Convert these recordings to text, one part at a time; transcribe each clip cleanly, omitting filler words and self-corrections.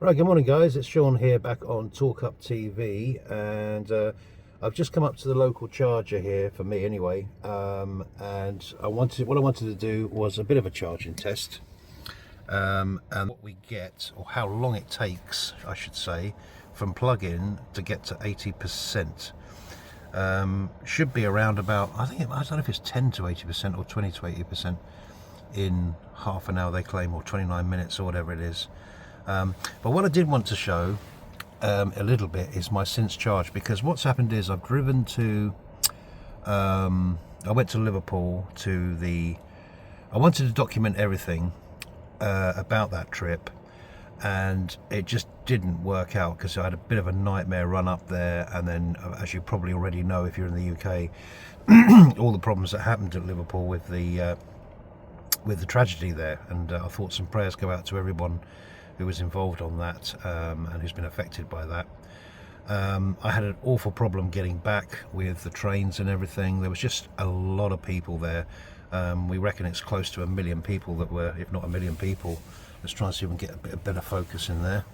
Right, good morning guys, it's Sean here back on Talk Up TV, and I've just come up to the local charger here, for me anyway, and what I wanted to do was a bit of a charging test, and what we get, or how long it takes I should say, from plug-in to get to 80%. Should be around about, I don't know if it's 10 to 80% or 20 to 80% in half an hour they claim, or 29 minutes or whatever it is. But what I did want to show a little bit is my since charge, because what's happened is I've driven to I went to Liverpool I wanted to document everything about that trip, and it just didn't work out because I had a bit of a nightmare run up there, and then as you probably already know if you're in the UK, all the problems that happened at Liverpool with the tragedy there, and I thought some prayers go out to everyone who was involved on that, and who's been affected by that. I had an awful problem getting back with the trains and everything. There was just a lot of people there. We reckon it's close to 1 million people that were, if not 1 million people. Let's try and see if we can get a bit of better focus in there,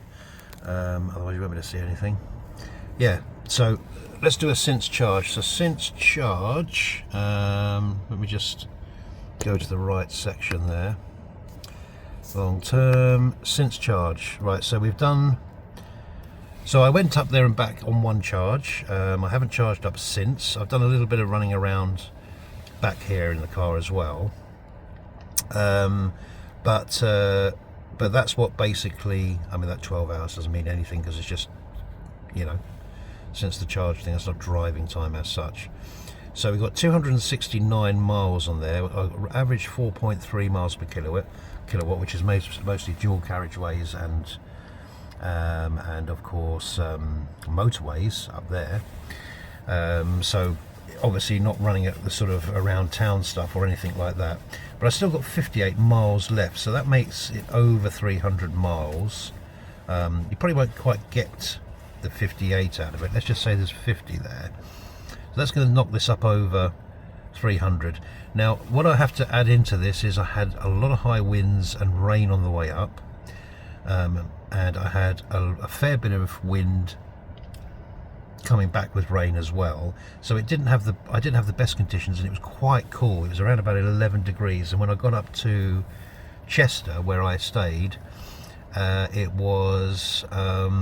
otherwise you won't be able to see anything. Yeah, so let's do a since charge. So since charge, let me just go to the right section there. Long term since charge. Right, so we've done, so I went up there and back on one charge. I haven't charged up since. I've done a little bit of running around back here in the car as well, but that's what basically, I mean, that 12 hours doesn't mean anything because it's just, you know, since the charge thing, that's not driving time as such. So we've got 269 miles on there, average 4.3 miles per kilowatt, which is mostly dual carriageways and of course motorways up there. So obviously not running at the sort of around town stuff or anything like that. But I still got 58 miles left, so that makes it over 300 miles. You probably won't quite get the 58 out of it. Let's just say there's 50 there. So that's going to knock this up over 300. Now what I have to add into this is I had a lot of high winds and rain on the way up, and I had a fair bit of wind coming back with rain as well, so I didn't have the best conditions, and it was quite cool. It was around about 11 degrees, and when I got up to Chester where I stayed, it was let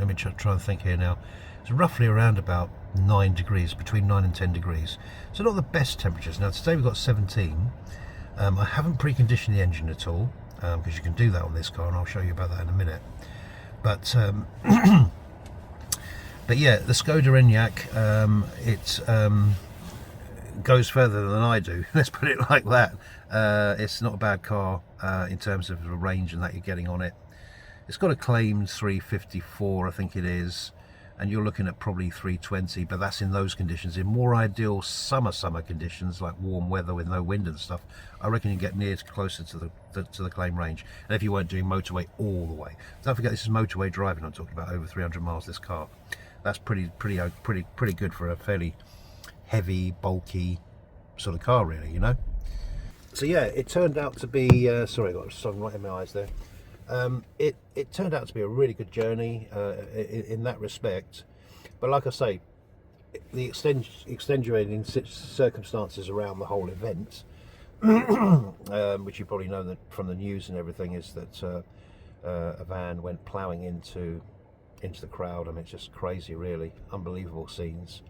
me try and think here now. It's roughly around about 9 degrees, between 9 and 10 degrees. So not the best temperatures. Now today we've got 17. I haven't preconditioned the engine at all, because you can do that on this car, and I'll show you about that in a minute. But but yeah, the Skoda Enyaq, it goes further than I do. Let's put it like that. It's not a bad car in terms of the range and that you're getting on it. It's got a claimed 354, I think it is, and you're looking at probably 320, but that's in those conditions. In more ideal summer conditions, like warm weather with no wind and stuff, I reckon you get near to closer to the claim range. And if you weren't doing motorway all the way, don't forget this is motorway driving. I'm talking about over 300 miles. This car, that's pretty good for a fairly heavy, bulky sort of car, really, you know. So yeah, it turned out to be. Sorry, I got something right in my eyes there. It turned out to be a really good journey in that respect, but like I say, the extenuating circumstances around the whole event, which you probably know that from the news and everything, is that a van went ploughing into the crowd. I mean, it's just crazy, really unbelievable scenes.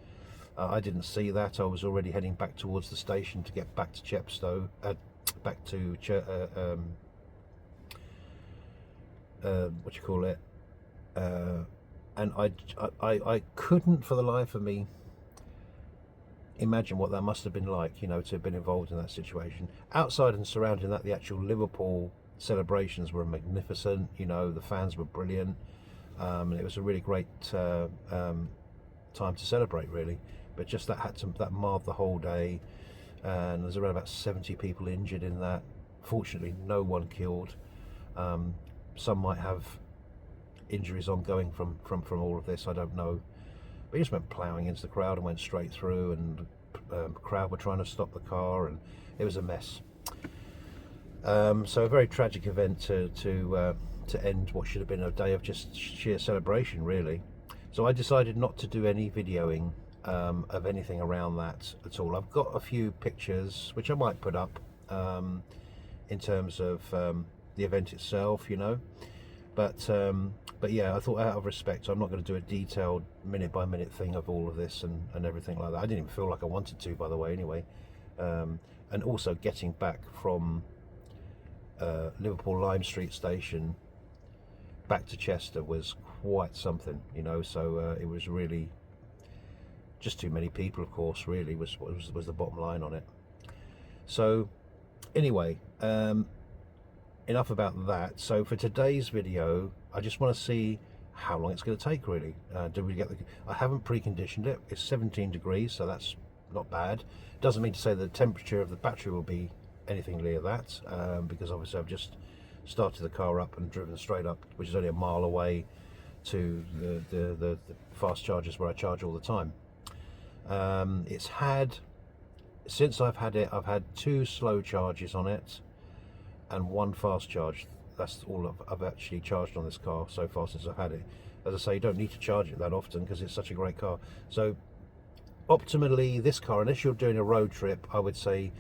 I didn't see that. I was already heading back towards the station to get back to Chepstow, back to what you call it, and I couldn't for the life of me imagine what that must have been like, you know, to have been involved in that situation. Outside and surrounding that, the actual Liverpool celebrations were magnificent. You know, the fans were brilliant, and it was a really great time to celebrate, really. But just that marred the whole day, and there's around about 70 people injured in that. Fortunately, no one killed. Some might have injuries ongoing from all of this, I don't know. But he just went ploughing into the crowd and went straight through, and the crowd were trying to stop the car, and it was a mess. So a very tragic event to to end what should have been a day of just sheer celebration, really. So I decided not to do any videoing of anything around that at all. I've got a few pictures which I might put up in terms of the event itself, you know, but yeah, I thought out of respect I'm not going to do a detailed minute by minute thing of all of this and everything like that. I didn't even feel like I wanted to, by the way, anyway. And also getting back from Liverpool Lime Street station back to Chester was quite something, you know, so it was really just too many people, of course, really was the bottom line on it. So anyway, enough about that. So for today's video, I just want to see how long it's going to take, really. Do we get I haven't preconditioned it. It's 17 degrees, so that's not bad. Doesn't mean to say the temperature of the battery will be anything near that, because obviously I've just started the car up and driven straight up, which is only a mile away, to the fast chargers where I charge all the time. It's had, since I've had it, I've had 2 slow charges on it and 1 fast charge. That's all I've actually charged on this car so far since I've had it. As I say, you don't need to charge it that often because it's such a great car. So optimally, this car, unless you're doing a road trip, I would say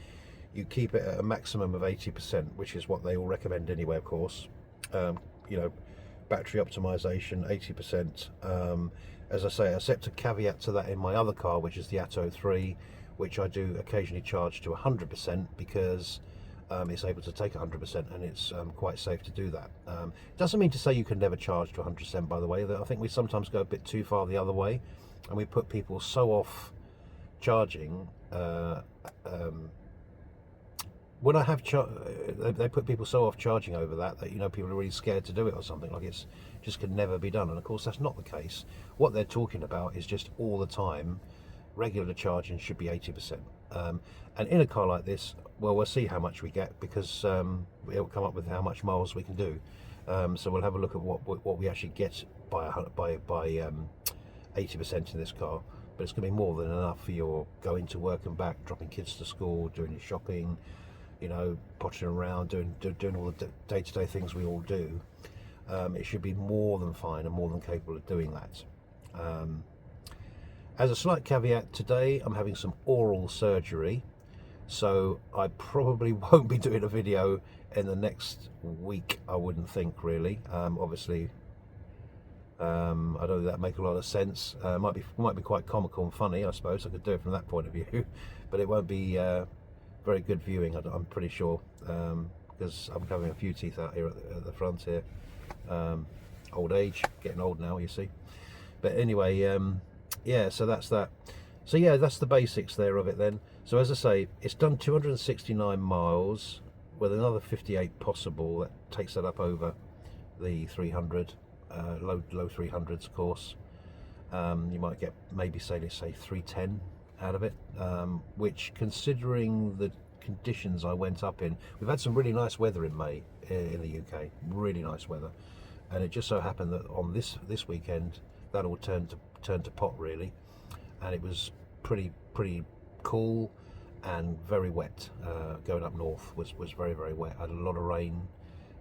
you keep it at a maximum of 80%, which is what they all recommend anyway, of course. You know, battery optimization, 80%. As I say, I set a caveat to that in my other car, which is the Atto 3, which I do occasionally charge to 100% because it's able to take 100%, and it's quite safe to do that. Doesn't mean to say you can never charge to 100%, by the way. I think we sometimes go a bit too far the other way, and we put people so off charging. When I have they put people so off charging over that you know, people are really scared to do it or something, like it's just can never be done. And of course that's not the case. What they're talking about is just all the time regular charging should be 80%. And in a car like this, well, we'll see how much we get, because it'll come up with how much miles we can do. So we'll have a look at what we actually get by 80% in this car. But it's going to be more than enough for your going to work and back, dropping kids to school, doing your shopping, you know, pottering around, doing all the day-to-day things we all do. It should be more than fine and more than capable of doing that. As a slight caveat, today I'm having some oral surgery, so I probably won't be doing a video in the next week, I wouldn't think, really. Obviously, I don't think that make a lot of sense. Might be quite comical and funny, I suppose. I could do it from that point of view, but it won't be very good viewing, I'm pretty sure, because I'm having a few teeth out here at the front here. Old age, getting old now, you see. But anyway, yeah, so that's that. So yeah, that's the basics there of it then. So as I say, it's done 269 miles with another 58 possible. That takes that up over the 300, low 300s, of course. You might get maybe let's say 310 out of it, which, considering the conditions I went up in, we've had some really nice weather in May in the UK, really nice weather, and it just so happened that on this weekend that all turned to pot, really, and it was pretty cool and very wet. Going up north was very, very wet. I had a lot of rain,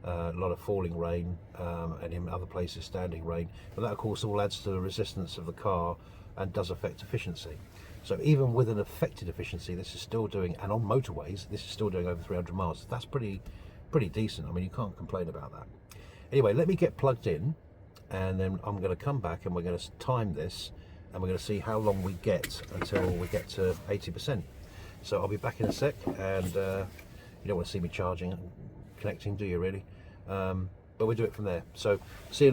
a lot of falling rain, and in other places standing rain, but that of course all adds to the resistance of the car and does affect efficiency. So even with an affected efficiency, this is still doing, and on motorways this is still doing over 300 miles. That's pretty decent. I mean, you can't complain about that. Anyway, let me get plugged in, and then I'm going to come back and we're going to time this, and we're going to see how long we get until we get to 80%. So I'll be back in a sec, and you don't want to see me charging and connecting, do you, really? But we'll do it from there. So see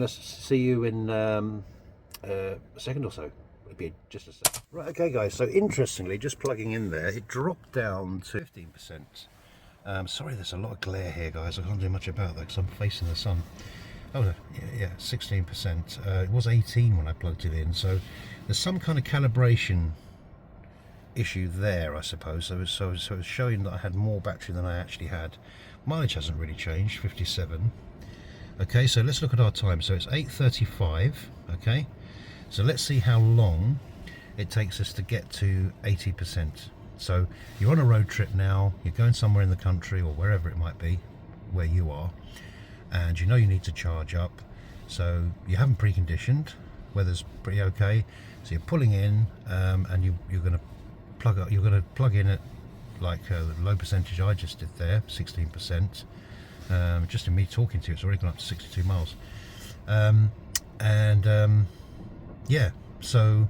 you in a second or so. It'll be just a sec. Right, okay guys, so interestingly, just plugging in there, it dropped down to 15%. Sorry, there's a lot of glare here, guys. I can't do much about that because I'm facing the sun. Oh yeah, 16%. It was 18 when I plugged it in, so there's some kind of calibration issue there, I suppose. So it's showing that I had more battery than I actually had. Mileage hasn't really changed, 57. Okay, so let's look at our time. So it's 8:35. Okay, so let's see how long it takes us to get to 80%. So you're on a road trip now, you're going somewhere in the country or wherever it might be where you are, and you know you need to charge up, so you haven't preconditioned, weather's pretty okay, so you're pulling in, and you're going to plug in at like the low percentage I just did there, 16%. Just in me talking to you, it's already gone up to 62 miles. Yeah, so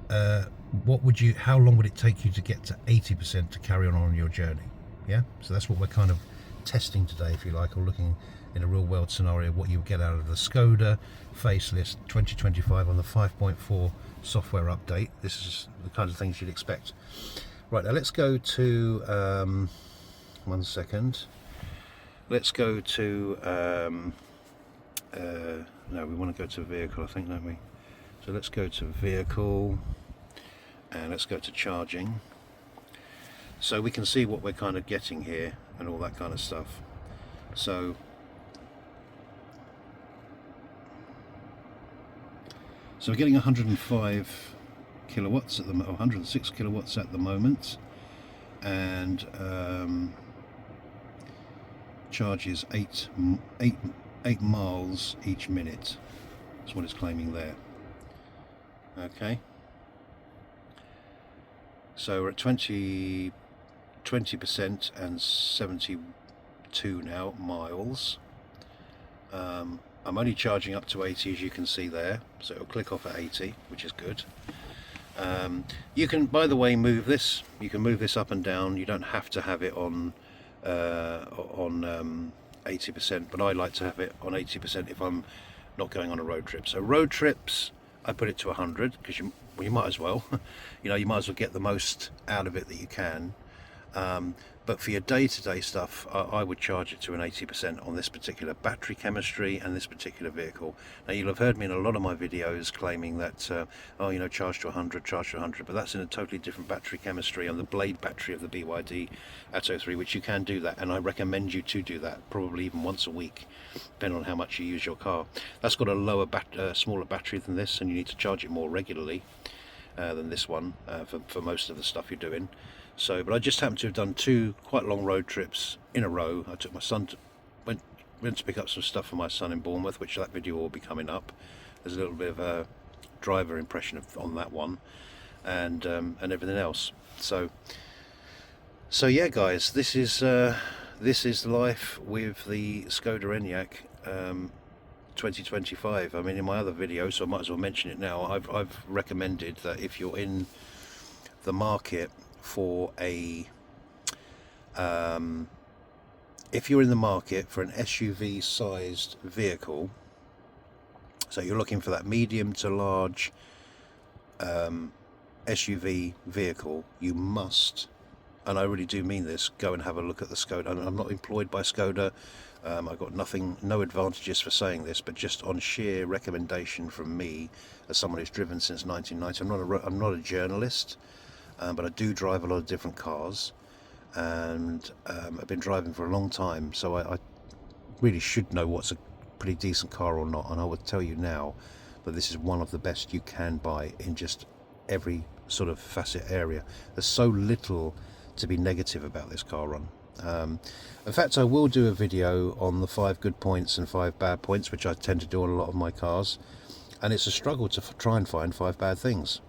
how long would it take you to get to 80% to carry on your journey? Yeah, so that's what we're kind of testing today, if you like, or looking in a real world scenario what you get out of the Skoda facelift 2025 on the 5.4 software update. This is the kind of things you'd expect. Right, now let's go to 1 second. Let's go to no, we want to go to vehicle, I think, don't we? So let's go to vehicle, and let's go to charging, so we can see what we're kind of getting here and all that kind of stuff. So we're getting 105 kilowatts at the 106 kilowatts at the moment, and charges 8 miles each minute. That's what it's claiming there. Okay, so we're at 20% and 72 now miles. I'm only charging up to 80, as you can see there, so it'll click off at 80, which is good. You can, by the way, move this. You can move this up and down. You don't have to have it on 80%, but I like to have it on 80% if I'm not going on a road trip. So road trips, I put it to 100, because you might as well, you know, you might as well get the most out of it that you can. But for your day-to-day stuff, I would charge it to an 80% on this particular battery chemistry and this particular vehicle. Now, you'll have heard me in a lot of my videos claiming that, oh, you know, charge to 100, but that's in a totally different battery chemistry on the blade battery of the BYD Atto 3, which you can do that, and I recommend you to do that, probably even once a week, depending on how much you use your car. That's got a lower, smaller battery than this, and you need to charge it more regularly than this one for most of the stuff you're doing. So, but I just happened to have done 2 quite long road trips in a row. I took my son went to pick up some stuff for my son in Bournemouth, which that video will be coming up. There's a little bit of a driver impression on that one, and everything else. So yeah, guys, this is life with the Skoda Enyaq 2025. I mean, in my other videos, so I might as well mention it now, I've recommended that if you're in the market for an SUV sized vehicle, so you're looking for that medium to large SUV vehicle, you must, and I really do mean this, go and have a look at the Skoda. I'm not employed by Skoda. I've got no advantages for saying this, but just on sheer recommendation from me as someone who's driven since 1990. I'm not a journalist. But I do drive a lot of different cars, and I've been driving for a long time, so I really should know what's a pretty decent car or not, and I would tell you now that this is one of the best you can buy in just every sort of facet area. There's so little to be negative about this car run. In fact, I will do a video on the 5 good points and 5 bad points, which I tend to do on a lot of my cars, and it's a struggle to try and find 5 bad things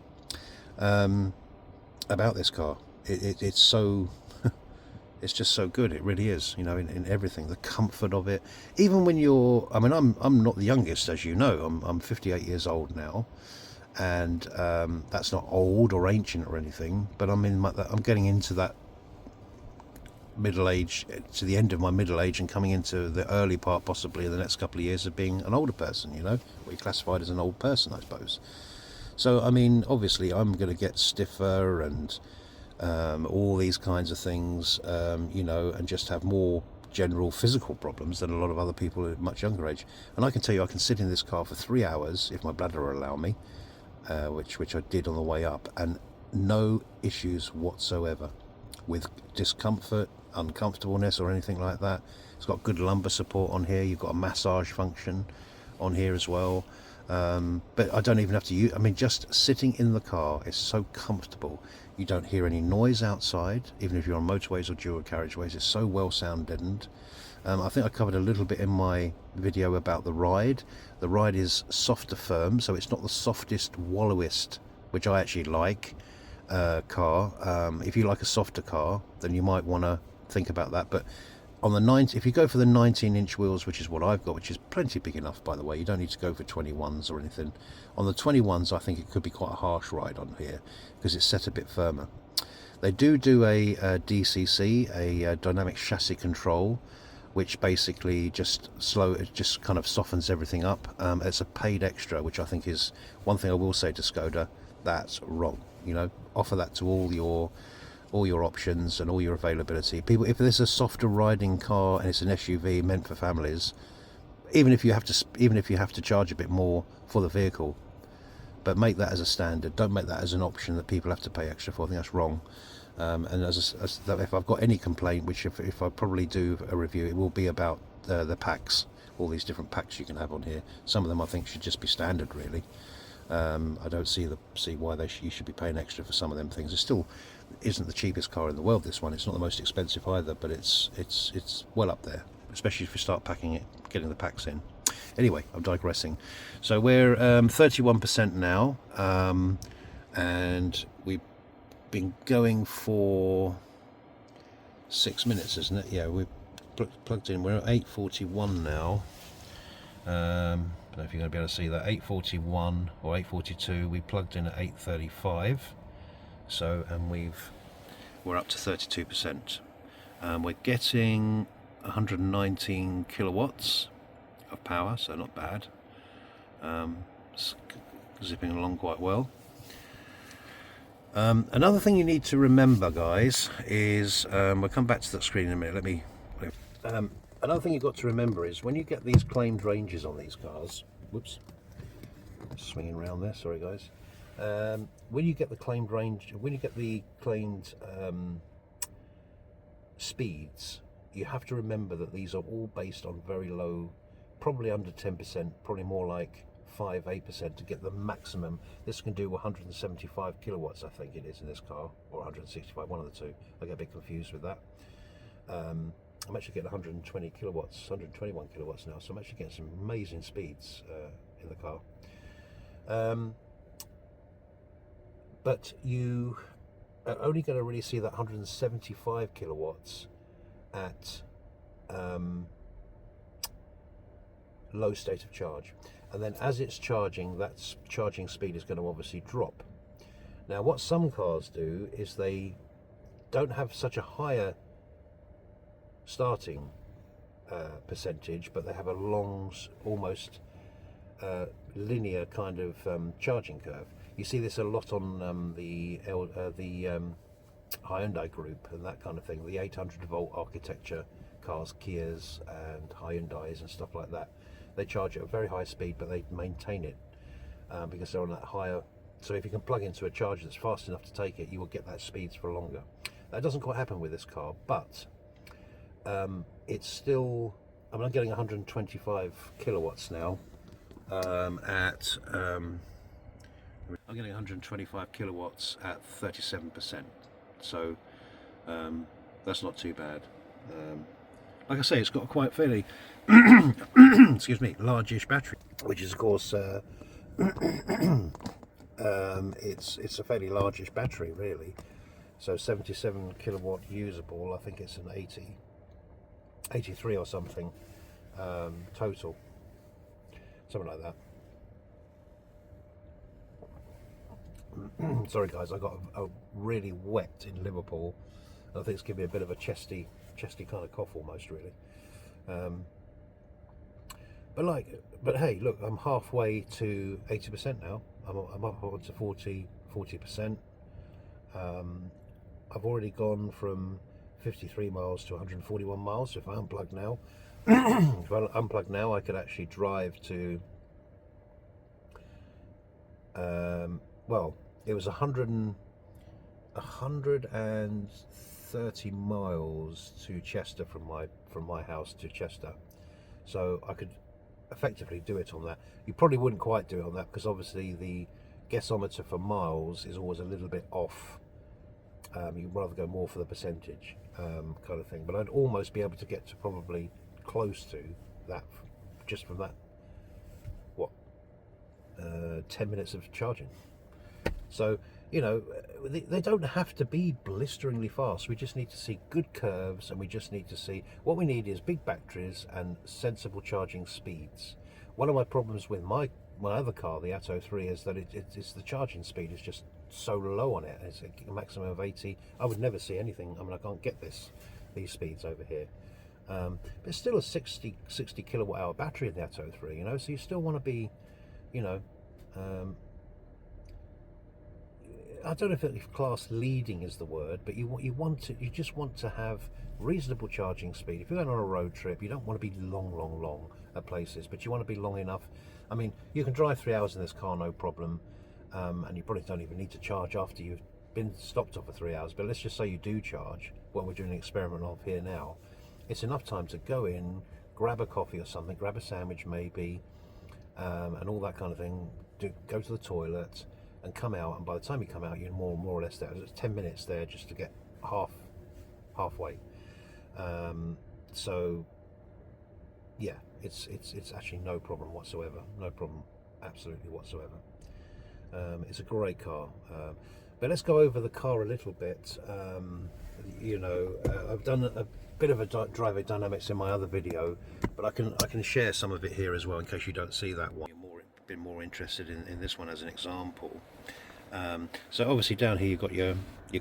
about this car. It's so it's just so good. It really is, you know, in everything, the comfort of it. Even when you're, I mean, I'm not the youngest, as you know. I'm 58 years old now, and that's not old or ancient or anything, but I'm getting into that middle age, to the end of my middle age, and coming into the early part possibly in the next couple of years of being an older person, you know, what you classified as an old person, I suppose. So, I mean, obviously I'm going to get stiffer and all these kinds of things, you know, and just have more general physical problems than a lot of other people at a much younger age. And I can tell you, I can sit in this car for 3 hours, if my bladder will allow me, which I did on the way up, and no issues whatsoever with discomfort, uncomfortableness or anything like that. It's got good lumbar support on here. You've got a massage function on here as well. But I don't even have to use, I mean, just sitting in the car is so comfortable. You don't hear any noise outside, even if you're on motorways or dual carriageways. It's so well sound deadened. I think I covered a little bit in my video about the ride. The ride is soft to firm, so it's not the softest, wallowest, which I actually like, car. If you like a softer car, then you might want to think about that. But on the if you go for the 19-inch wheels, which is what I've got, which is plenty big enough, by the way, you don't need to go for 21s or anything. On the 21s, I think it could be quite a harsh ride on here because it's set a bit firmer. They do a DCC, a dynamic chassis control, which basically just kind of softens everything up. It's a paid extra, which I think is one thing I will say to Skoda. That's wrong. You know, offer that to all your options and all your availability. People, if there's a softer riding car and it's an SUV meant for families, even if you have to charge a bit more for the vehicle, but make that as a standard. Don't make that as an option that people have to pay extra for. I think that's wrong. And if I've got any complaint, which if I probably do a review, it will be about the packs, all these different packs you can have on here. Some of them I think should just be standard, really. I don't see why you should be paying extra for some of them things. It still isn't the cheapest car in the world, this one. It's not the most expensive either, but it's well up there, especially if you start packing it, getting the packs in. Anyway, I'm digressing. So we're 31% now, and we've been going for 6 minutes, isn't it? Yeah, we've plugged in. We're at 8:41 now. I don't know if you're going to be able to see that. 8:41 or 8:42. We plugged in at 8:35. So, and we're up to 32%. We're getting 119 kilowatts of power, so not bad. Zipping along quite well. Another thing you need to remember, guys, is we'll come back to that screen in a minute. Another thing you've got to remember is when you get these claimed ranges on these cars, whoops, swinging around there, sorry guys. When you get the claimed range, when you get the claimed speeds, you have to remember that these are all based on very low, probably under 10%, probably more like 5-8% to get the maximum. This can do 175 kilowatts, I think it is, in this car, or 165, one of the two. I get a bit confused with that. I'm actually getting 120 kilowatts, 121 kilowatts now, so I'm actually getting some amazing speeds in the car. But you are only going to really see that 175 kilowatts at low state of charge, and then as it's charging, that charging speed is going to obviously drop. Now what some cars do is they don't have such a higher starting percentage, but they have a long, almost linear kind of charging curve. You see this a lot on the Hyundai group and that kind of thing, the 800-volt architecture cars, Kias and Hyundais and stuff like that. They charge at a very high speed, but they maintain it because they're on that higher. So if you can plug into a charger that's fast enough to take it, you will get that speeds for longer. That doesn't quite happen with this car, but it's still, I'm getting 125 kilowatts now I'm getting 125 kilowatts at 37%, so that's not too bad. Like I say, it's got a quite fairly excuse me, largish battery, which is of course it's a fairly largish battery, really. So 77 kilowatt usable, I think it's an 83 or something total, something like that. Sorry guys, I got a really wet in Liverpool. I think it's giving me a bit of a chesty kind of cough almost, really. But hey, look, I'm halfway to 80% now. I'm up on to 40%. I've already gone from 53 miles to 141 miles. So if I unplug now, I could actually drive to well, it was 130 miles to Chester from my house to Chester, so I could effectively do it on that. You probably wouldn't quite do it on that because obviously the gasometer for miles is always a little bit off. You'd rather go more for the percentage kind of thing, but I'd almost be able to get to probably close to that just from that, what, 10 minutes of charging. So, you know, they don't have to be blisteringly fast. We just need to see good curves, and we just need to see, what we need is big batteries and sensible charging speeds. One of my problems with my other car, the Atto 3, is that it's the charging speed is just so low on it. It's a maximum of 80. I would never see anything. I mean, I can't get these speeds over here. But it's still a 60 kilowatt hour battery in the Atto 3, you know, so you still want to be, you know, I don't know if class leading is the word, but you just want to have reasonable charging speed. If you're going on a road trip, you don't want to be long at places, but you want to be long enough. I mean, you can drive 3 hours in this car, no problem, and you probably don't even need to charge after you've been stopped off for 3 hours. But let's just say you do charge, what we're doing an experiment of here now. It's enough time to go in, grab a coffee or something, grab a sandwich maybe, and all that kind of thing. Go to the toilet and come out, and by the time you come out, you're more or less there. It's 10 minutes there just to get halfway. So yeah, it's actually no problem whatsoever. No problem, absolutely whatsoever. It's a great car. But let's go over the car a little bit. You know, I've done a bit of a driver dynamics in my other video, but I can share some of it here as well in case you don't see that one. You're been more interested in this one as an example. So obviously down here you've got your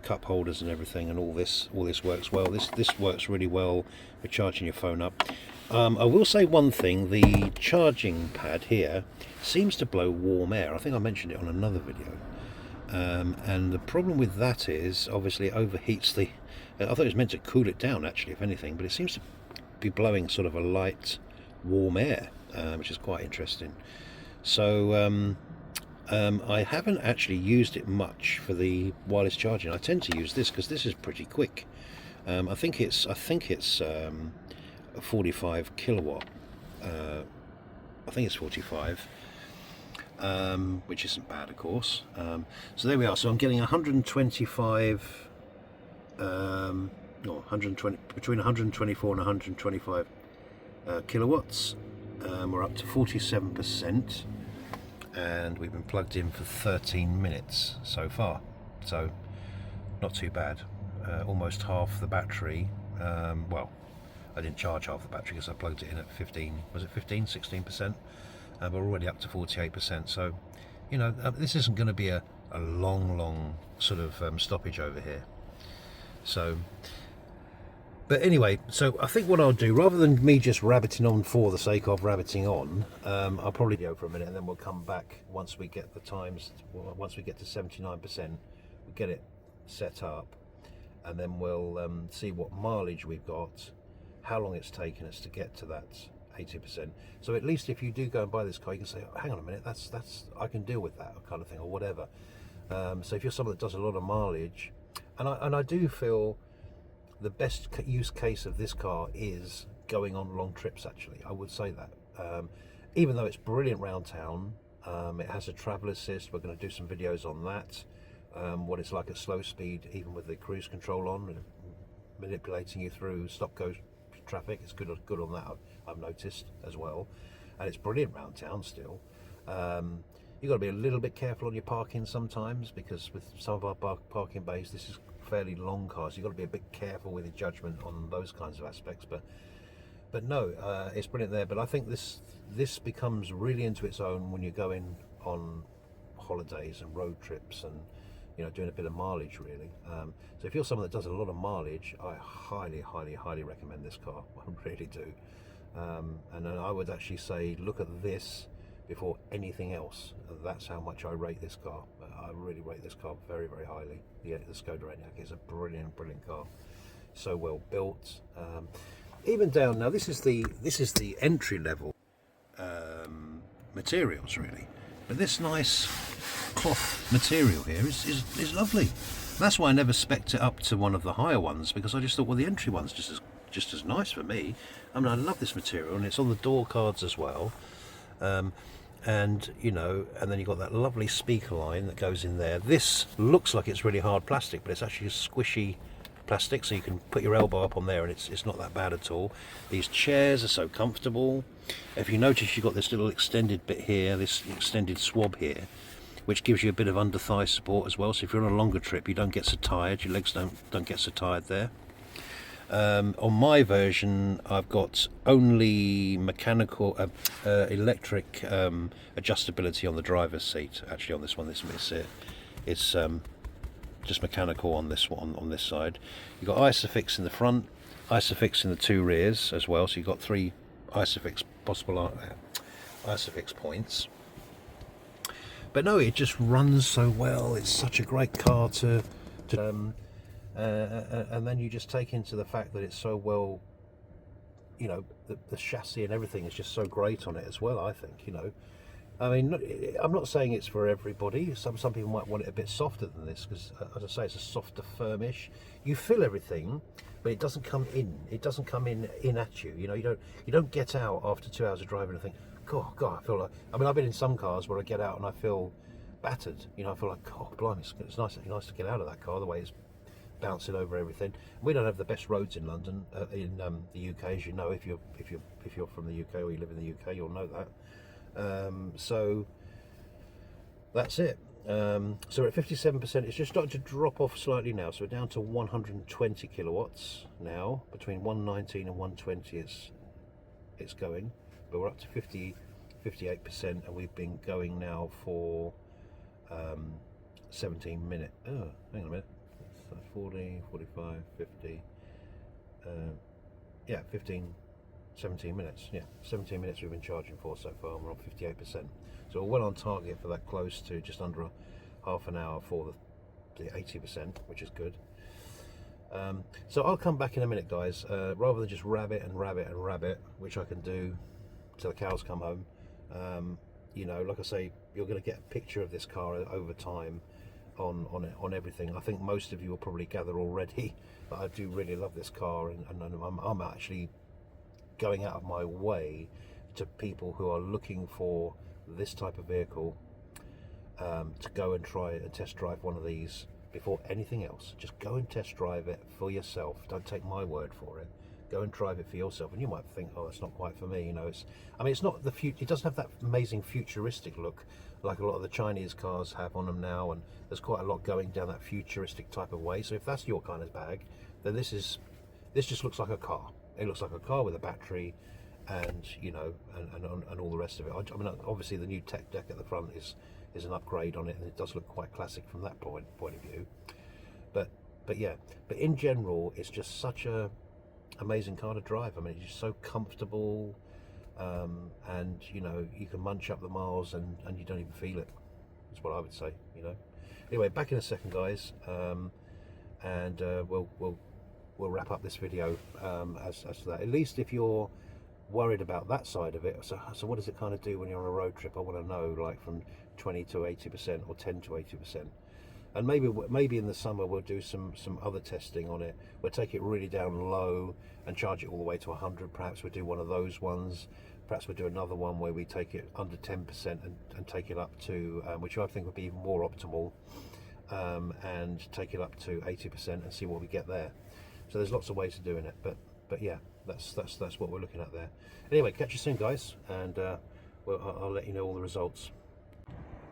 cup holders and everything, and all this works well. This works really well for charging your phone up. I will say one thing: the charging pad here seems to blow warm air. I think I mentioned it on another video. And the problem with that is obviously it overheats the. I thought it was meant to cool it down actually, if anything, but it seems to be blowing sort of a light warm air, which is quite interesting. So I haven't actually used it much for the wireless charging. I tend to use this because this is pretty quick. I think it's 45 kilowatt. I think it's 45. Which isn't bad, of course. So there we are. So I'm getting 125, no, 120, between 124 and 125 kilowatts. We're up to 47%, and we've been plugged in for 13 minutes so far. So not too bad. Almost half the battery. Well, I didn't charge half the battery because I plugged it in at 15. Was it 15, 16%? We're already up to 48%, so you know this isn't going to be a long sort of stoppage over here. So, but anyway, so I think what I'll do, rather than me just rabbiting on for the sake of rabbiting on, I'll probably go for a minute, and then we'll come back once we get the times. Once we get to 79%, we'll get it set up, and then we'll see what mileage we've got, how long it's taken us to get to that 80%. So at least if you do go and buy this car, you can say, oh, hang on a minute, that's I can deal with that kind of thing, or whatever. So if you're someone that does a lot of mileage, and I do feel the best use case of this car is going on long trips. Actually, I would say that, even though it's brilliant round town, it has a travel assist. We're going to do some videos on that, what it's like at slow speed, even with the cruise control on, manipulating you through stop-go traffic. It's good on that, I've noticed as well, and it's brilliant round town still. You've got to be a little bit careful on your parking sometimes, because with some of our parking bays, this is fairly long cars, so you've got to be a bit careful with your judgment on those kinds of aspects. But no, it's brilliant there. But I think this becomes really into its own when you're going on holidays and road trips, and you know, doing a bit of mileage really. So if you're someone that does a lot of mileage, I highly recommend this car. I really do. And then I would actually say look at this before anything else. That's how much I rate this car. I really rate this car very highly. The Skoda Enyaq is a brilliant car, so well built. Even down now, this is the entry level materials really, but this nice cloth material here is lovely. That's why I never spec'd it up to one of the higher ones, because I just thought, well, the entry one's just as nice for me. I mean, I love this material, and it's on the door cards as well. And you know, and then you've got that lovely speaker line that goes in there. This looks like it's really hard plastic, but it's actually a squishy plastic, so you can put your elbow up on there and it's not that bad at all. These chairs are so comfortable. If you notice, you've got this little extended bit here, this extended swab here, which gives you a bit of under thigh support as well, so if you're on a longer trip you don't get so tired, your legs don't get so tired there. On my version I've got only mechanical electric adjustability on the driver's seat. Actually on this one, it's just mechanical on this one, on this side. You've got Isofix in the front, Isofix in the two rears as well, so you've got 3 Isofix possible Isofix points. But no, it just runs so well. It's such a great car and then you just take into the fact that it's so well, you know, the chassis and everything is just so great on it as well, I think, you know. I mean, I'm not saying it's for everybody. Some people might want it a bit softer than this, because as I say, it's a softer, firmish. You feel everything, but it doesn't come in. It doesn't come in at you. You know, you don't get out after 2 hours of driving and think, God, I feel like. I mean, I've been in some cars where I get out and I feel battered. You know, I feel like, God, blimey, it's nice to get out of that car. The way it's bouncing over everything. We don't have the best roads in London, in the UK, as you know. If you're from the UK or you live in the UK, you'll know that. So that's it. So we're at 57%. It's just starting to drop off slightly now. So we're down to 120 kilowatts now. Between 119 and 120 it's going. But we're up to 58%, and we've been going now for 17 minutes. Oh, hang on a minute. 40, 45, 50. Yeah, 17 minutes. Yeah, 17 minutes we've been charging for so far, and we're on 58%. So we're well on target for that, close to just under half an hour for the 80%, which is good. So I'll come back in a minute, guys. Rather than just rabbit, which I can do till the cows come home. You know, like I say, you're going to get a picture of this car over time on everything. I think most of you will probably gather already that I do really love this car, and I'm actually going out of my way to people who are looking for this type of vehicle to go and try and test drive one of these before anything else. Just go and test drive it for yourself. Don't take my word for it. Go and drive it for yourself, and you might think, oh, that's not quite for me. You know, it's not the future. It doesn't have that amazing futuristic look like a lot of the Chinese cars have on them now, and there's quite a lot going down that futuristic type of way. So if that's your kind of bag, then this just looks like a car. It looks like a car with a battery, and you know, and all the rest of it. I mean, obviously the new tech deck at the front is an upgrade on it, and it does look quite classic from that point of view. But yeah, but in general, it's just such a amazing car to drive. I mean, it's just so comfortable, and you know, you can munch up the miles and you don't even feel it. That's what I would say, you know. Anyway, back in a second, guys, and we'll wrap up this video as to that. At least if you're worried about that side of it, so what does it kind of do when you're on a road trip? I want to know, like from 20 to 80% or 10 to 80%. And maybe in the summer we'll do some other testing on it. We'll take it really down low and charge it all the way to 100. Perhaps we'll do one of those ones. Perhaps we'll do another one where we take it under 10% and take it up to, which I think would be even more optimal, and take it up to 80% and see what we get there. So there's lots of ways of doing it, but yeah, that's what we're looking at there. Anyway, catch you soon, guys, and I'll let you know all the results.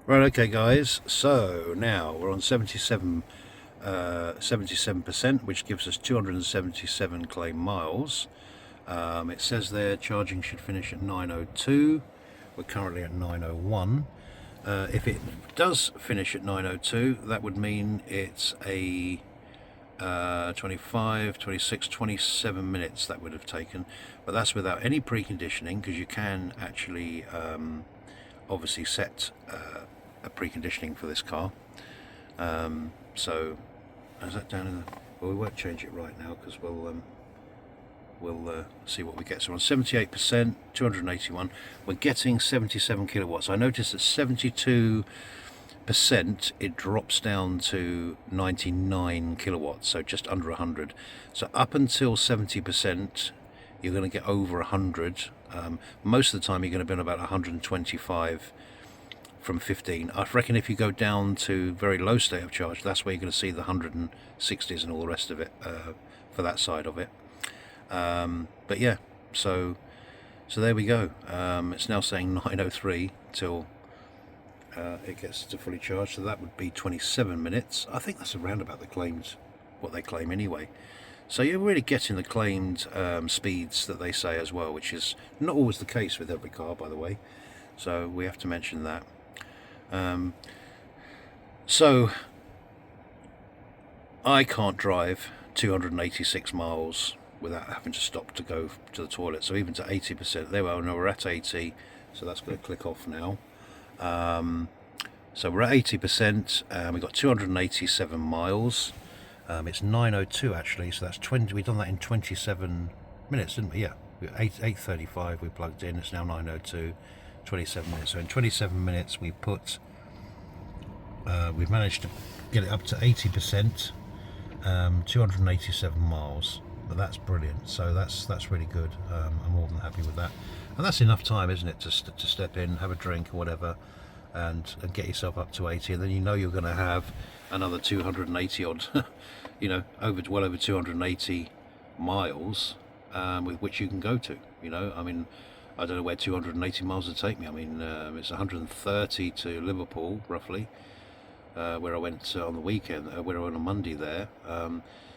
Right, okay, guys, so now we're on 77%, which gives us 277 claim miles. It says there charging should finish at 9:02. We're currently at 9:01. If it does finish at 9:02, that would mean it's a 25, 26, 27 minutes that would have taken, but that's without any preconditioning, because you can actually obviously set a preconditioning for this car. So is that down in the, well, we won't change it right now because we'll see what we get. So on 78%, 281, we're getting 77 kilowatts. I noticed at 72% it drops down to 99 kilowatts, so just under 100. So up until 70% you're going to get over 100. Most of the time you're going to be on about 125 from 15. I reckon if you go down to very low state of charge, that's where you're going to see the 160s and all the rest of it for that side of it. But yeah, so there we go. It's now saying 9:03 till it gets to fully charged, so that would be 27 minutes. I think that's around about the claimed, what they claim anyway. So you're really getting the claimed speeds that they say as well, which is not always the case with every car, by the way. So we have to mention that. So I can't drive 286 miles without having to stop to go to the toilet. So even to 80%, there we are. No, we're at 80, so that's going to click off now. So we're at 80%, and we've got 287 miles. It's 9:02 actually, so that's 20. We've done that in 27 minutes, didn't we? Yeah, 8:35 we plugged in. It's now 9:02, 27 minutes. So in 27 minutes we put, we've managed to get it up to 80%, 287 miles. But that's brilliant. So that's really good. I'm more than happy with that, and that's enough time, isn't it, to step in, have a drink or whatever, and get yourself up to 80, and then you know you're going to have another 280 odd, you know, well over 280 miles with which you can go to. You know, I mean, I don't know where 280 miles would take me. I mean, it's 130 to Liverpool roughly, where I went on the weekend, where I went on Monday there.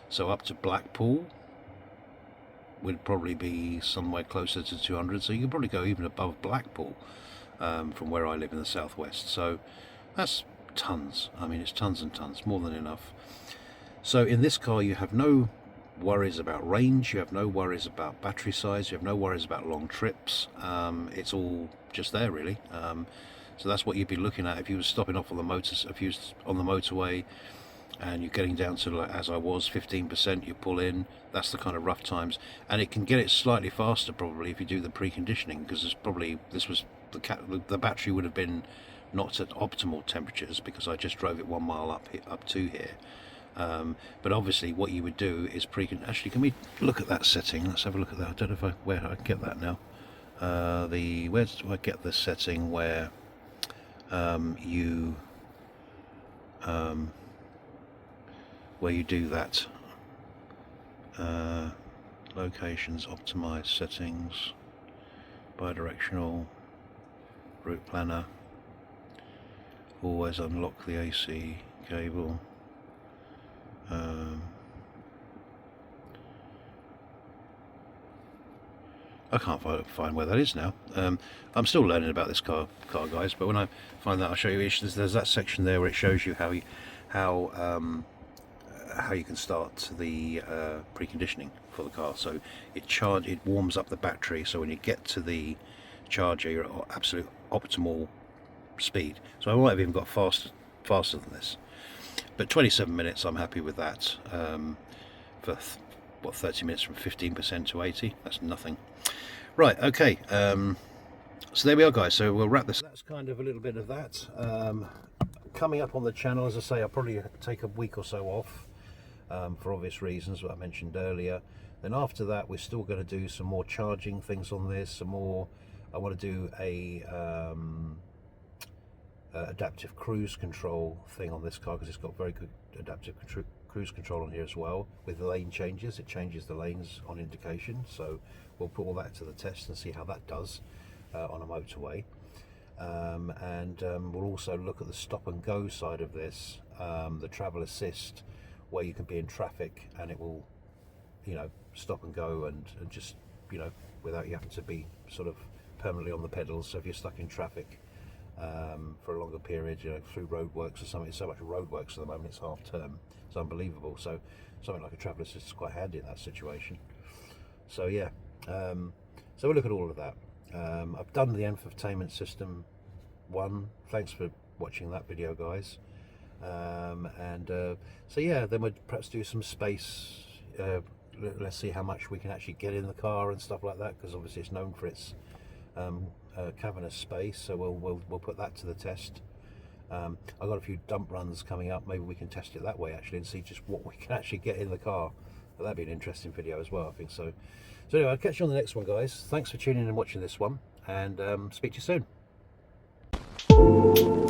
So up to Blackpool would probably be somewhere closer to 200, so you could probably go even above Blackpool from where I live in the southwest. So that's tons. I mean, it's tons and tons, more than enough. So in this car you have no worries about range, you have no worries about battery size, you have no worries about long trips. It's all just there really. So that's what you'd be looking at if you were stopping off on the motorway and you're getting down to, like, as I was, 15%, you pull in. That's the kind of rough times, and it can get it slightly faster probably if you do the preconditioning, because the battery would have been not at optimal temperatures because I just drove it 1 mile up to here. But obviously what you would do is actually, can we look at that setting? Let's have a look at that. I don't know where I get that now. Where do I get the setting where where you do that? Locations, optimize settings, bidirectional, route planner, always unlock the AC cable. I can't find where that is now. I'm still learning about this car guys, but when I find that I'll show you. There's that section there where it shows you how you can start the preconditioning for the car. So it warms up the battery, so when you get to the charger you're at absolute optimal speed. So I might have even got faster than this, but 27 minutes I'm happy with that. For what, 30 minutes from 15% to 80, that's nothing. Right, okay, so there we are guys, so we'll wrap this. That's kind of a little bit of that. Coming up on the channel, as I say, I'll probably take a week or so off for obvious reasons, what I mentioned earlier. Then after that we're still going to do some more charging things on this, some more. I want to do a adaptive cruise control thing on this car, because it's got very good adaptive cruise control on here as well, with the lane changes. It changes the lanes on indication, so we'll put all that to the test and see how that does on a motorway. We'll also look at the stop and go side of this, the travel assist, where you can be in traffic and it will, you know, stop and go and just, you know, without you having to be sort of permanently on the pedals. So if you're stuck in traffic for a longer period, you know, through roadworks or something. There's so much roadworks at the moment, it's half term, it's unbelievable. So something like a travel assist is quite handy in that situation. So yeah, so we'll look at all of that. I've done the infotainment system one. Thanks for watching that video, guys. So yeah, then we'll perhaps do some space. Let's see how much we can actually get in the car and stuff like that, because obviously it's known for its cavernous space. So we'll put that to the test. I've got a few dump runs coming up. Maybe we can test it that way actually and see just what we can actually get in the car. But that'd be an interesting video as well, I think so. So anyway, I'll catch you on the next one, guys. Thanks for tuning in and watching this one, and speak to you soon.